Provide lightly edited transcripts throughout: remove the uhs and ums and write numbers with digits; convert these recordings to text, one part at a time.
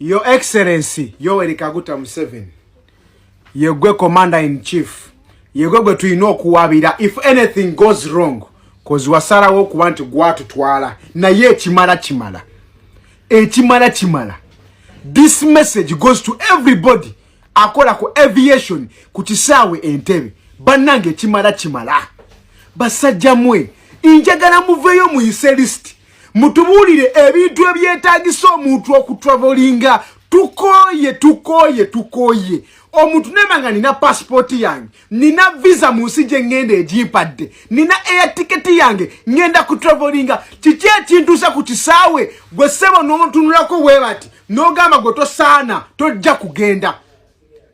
Your Excellency, Yoweri Kaguta Museveni, yegwe Commander-in-Chief, yegwe tuino kuwabira if anything goes wrong, cause wasara woku want gwatu twala, na ye chimala. Chimala. This message goes to everybody, akola ku aviation, kutisawe Entebbe, banange chimala. Basajja mwe, injagala muveyo muhise list. Mutubulire ebintu ebyetaagisa omuntu okutravelinga tukoye omuntu nemanga nina passport yange nina visa munsi gye ngende egipadde nina air ticket yange ngenda kutravelinga kiki ekintuusa ku kisaawe gwe ssebo n'ontunulako webati n'ogamba gwe tosaana tojja kugenda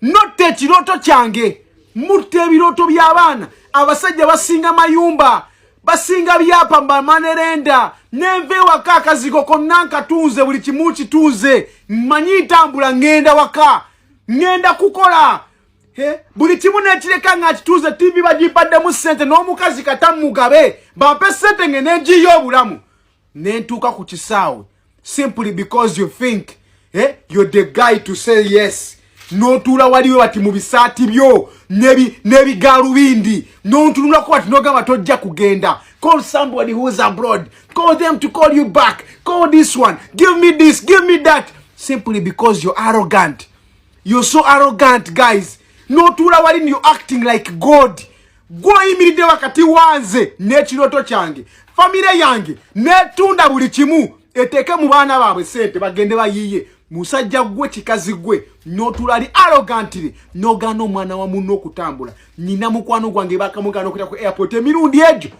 notte ekirooto kyange mutta ebirooto by'abaana abasajja basinga mayumba basinga byapa mbamanerenda nenve waka akazigo konnanka tunze buli kimu kitunze mmanyi ntambula ngenda waka ngenda kukola buli kimu nekireka nga kituze TV bagipaddemu sente n'omukazi katamugabe bampe sente ngene njiyo obulamu nentuuka ku kisaawe simply because you think you're the guy to say yes. N'otuula waliwe bati mu bisaati byo n'ebigalubindi n'ontunulako bati n'ogamba tojja kugenda. Call somebody who's abroad. Call them to call you back. Call this one. Give me this. Give me that. Simply because you're arrogant. You're so arrogant, guys. N'otuula wali you're acting like God. Gw'oyimiridde wakati wanze n'ekirooto kyange. Famire yange n'etunda buli kimu eteeke mu baana baabwe sente bagende bayiye. Musajja gwe kikazi gwe n'otulali arrogantly n'ogaana omwana wa munno okutambula nina mukwano gwange bakamugana okuyita ku airport emirundi egyo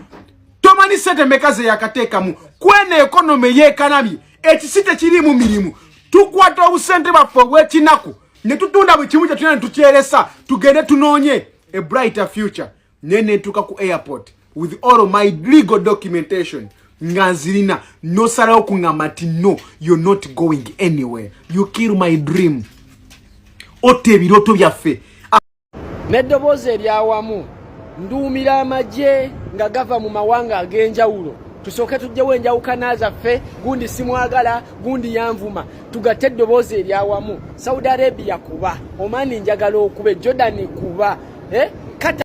tomanyi sente meka ze yakateekamu kwene economy yeekanamye ekisite kirimu mirimu tukwata obusente baffe obw'ekinaku ne tutunda buli kimu kye tulina ne tukyeresa tugende tunoonye a brighter future neneetuuka ku airport with all of my legal documentation Ngazirina no sarao kungamati no you're not going anywhere. You kill my dream. Ote Ebirooto byafe. Neddobozi eryawamu nduumira amagye nga gava mu mawanga ag'enjawulo. Tusooke tujjewo enjawukana zaffe gundi simwagala gundi yanvuma tugatte eddoboozi eryawamu. Saudi Arabia kuba Omani njagala okube Jordan kuba kata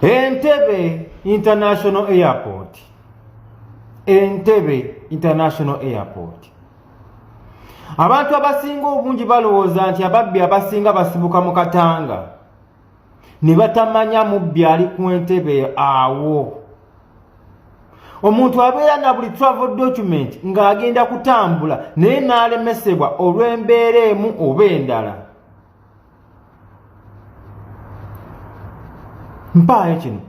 Entebbe International Airport. Entebbe International Airport. Abantu abasinga obungi balowooza nti ababbi abasinga basibuka mu Katanga. Ne batamanya mubbi ali ku Entebbe awo. Omuntu abeera na buli travel document ng'agenda kutambula naye n'alemesebwa olw'embeera emu oba endala. Mpaye kino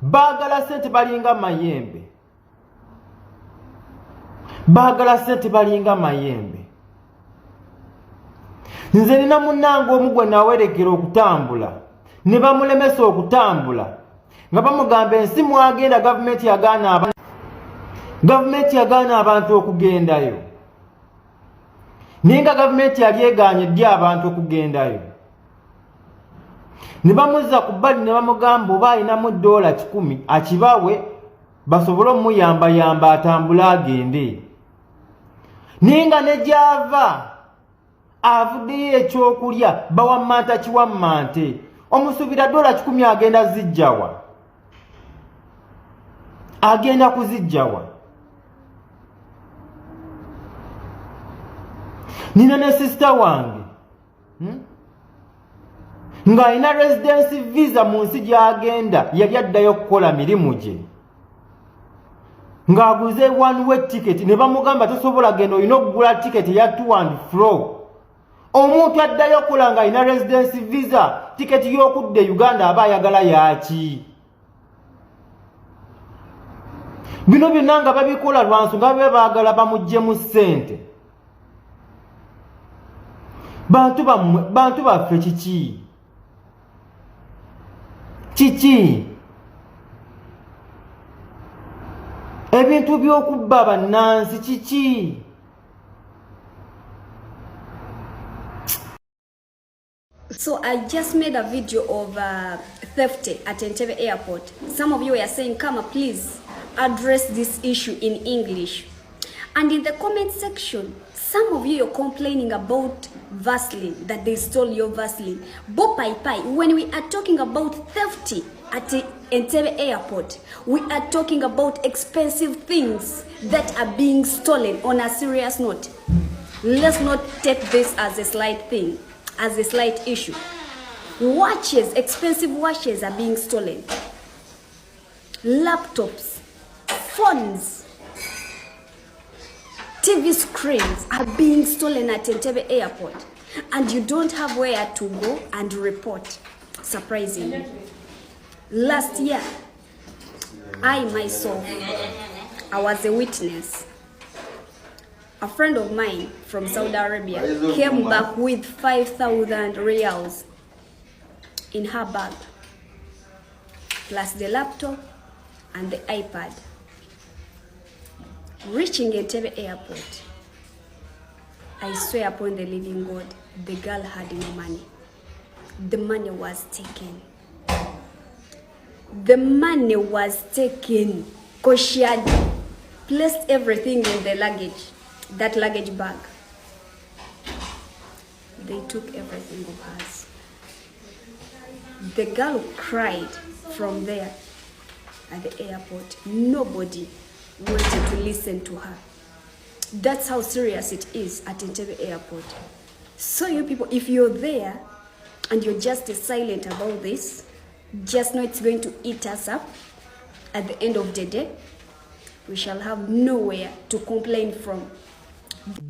baagala sente balinga mayembe. Nze nina munnange omu gwe nawerekera okutambula ne bamulemesa okutambula nga bamugamba ensi mwagenda gavumenti yagaana abantu okugendayo naye nga gavumenti yali egaanye ddi abantu okugendayo. Ne bamuzza ku bbali ne bamugamba oba alinamu $10 akibawe basobole omuyamba atambule agende. Naye nga ne gy'ava avuddeyo ekyokulya bawammanta kiwammante omusuubira $10 agenda zijjawa. Agenda kuzijjawa. Nina ne sister wange ng'alina residency visa mu nsi gy'agenda yali addayo okukola mirimu gye. Ng'aguze one way ticket ne bamugamba tosobola genda olina okugula ticket ya to and fro omuntu addayo okulanga ina residence visa tiketi y'okudda Uganda aba ayagala yaki bino byonna nga babikola lwa nsonga be baagala bamuggyemu ssente bantu baffe kiki ebintu by'okubba bannansi kiki So I just made a video of theft at Entebbe airport. Some of you are saying, Kama, please address this issue in English. And in the comment section, some of you are complaining about Vaseline, that they stole your Vaseline. Bo Pai Pai, when we are talking about theft at Entebbe airport, we are talking about expensive things that are being stolen on a serious note. Let's not take this as a slight thing, as a slight issue. Watches, expensive watches are being stolen. Laptops, phones, TV screens are being stolen at Entebbe airport. And you don't have where to go and report. Surprisingly. Last year, I myself, I was a witness. A friend of mine from Saudi Arabia came back with 5,000 reals in her bag, plus the laptop and the iPad. Reaching Entebbe airport, I swear upon the living God, the girl had no money. The money was taken. The money was taken because she had placed everything in the luggage, that luggage bag. They took everything of hers. The girl cried from there at the airport. Nobody wanted to listen to her. That's how serious it is at Entebbe airport. So you people, if you're there and you're just silent about this, just know it's going to eat us up. At the end of the day, we shall have nowhere to complain from.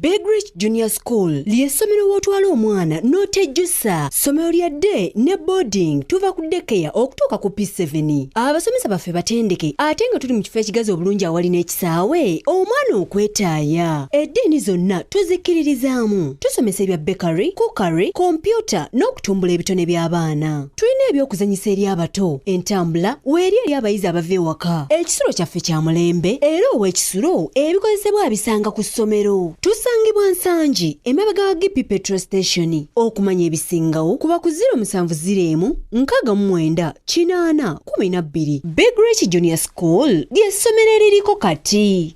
Big Rich Junior School ly'essomero w'otwala omwana n'otejjusa ssomero lya day ne boarding tuva ku daycare okutuuka ku P7. Abasomesa baffe batendeke ate nga tuli mu kifo ekigazi obulungi awali n'ekisaawe omwana okwetaaya. Eddiini zonna tuzikkiririzaamu. Tusomesa ebya bakery, cookery, kompyuta n'okutumbula ebitone by'abaana. Tulina ebyokuzanyisa eri abato, entambula weeri eri abayizi abava ewaka. Ekisulo kyaffe kya mulembe era ow'ekisulo ebikozesebwa abisanga ku ssomero. Tusangibwa Nsangi emabega wa Gipi petrol station. Okumanya ebisingawo kuba ku 0701 69 812. Big Rich Junior School ly'essomero eririko kati.